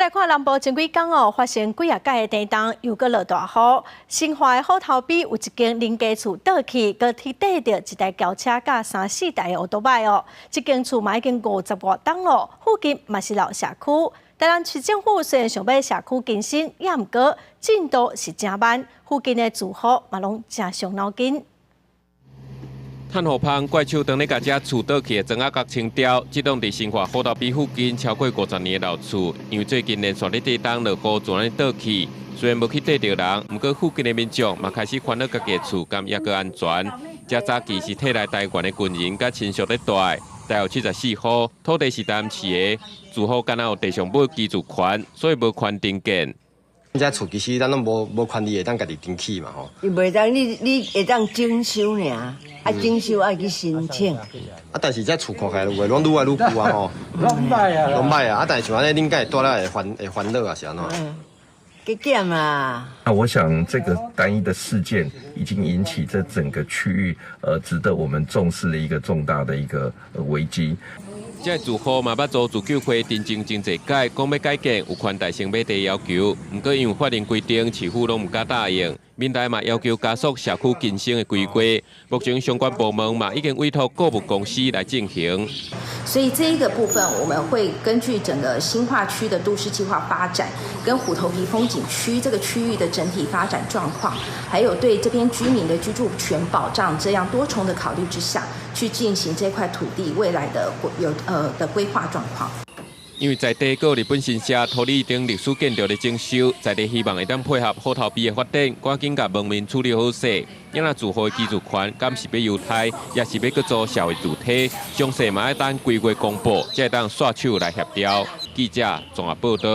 来看南部前几天哦，发生几啊届的地震，又搁落大雨。新化的虎头边有一间林家厝倒去，搁踢底着一台轿车甲3、4台的奥多摆哦。这间厝嘛已经50多栋咯，附近嘛是老社区。台南市政府虽然想要社区更新，也毋过进度是真慢，附近的住户嘛拢真伤脑筋。 炭火芳怪手当咧甲遮厝倒去的砖仔角清掉，这栋伫新化虎头边附近超过50年的老厝，因为最近连续咧地震落雨，全咧倒去。虽然无去地着人，不过附近的民众嘛开始烦恼家己的厝敢抑个安全。遮早期是退来台湾的军人甲亲属咧住，大约74户，土地是台南市的，住户敢若有地上买居住权，所以无权登建。 遮厝其实咱拢无权利会当家己登起嘛吼。伊袂当你会当征收尔，征收爱去申请。但是遮厝看起来话，拢愈来愈旧啊吼。拢歹啊，但是像安尼，恁家住了会烦恼啊是安怎？给减啊。那我想这个单一的事件已经引起这整个区域值得我们重视的一个重大的一个危机。 这住户嘛捌做自救会认真真侪届，讲要改建有权大声买地要求，不过因为法令规定，市府拢唔敢答应。民代嘛要求加速社区更新的规划，目前相关部门嘛已经委托购物公司来进行。所以这一个部分，我们会根据整个新化区的都市计划发展，跟虎头皮风景区这个区域的整体发展状况，还有对这边居民的居住权保障这样多重的考虑之下，去进行这块土地未来的的规划状况。 因为在地个日本新社土地等历史建筑的征收，在地希望会当配合虎头边的发展，赶紧甲门面处理好势。因若住户的居住权，敢是要犹太，也是要去做社会主体，详细嘛要等规划公布，才会当刷手来协调。记者综合报道。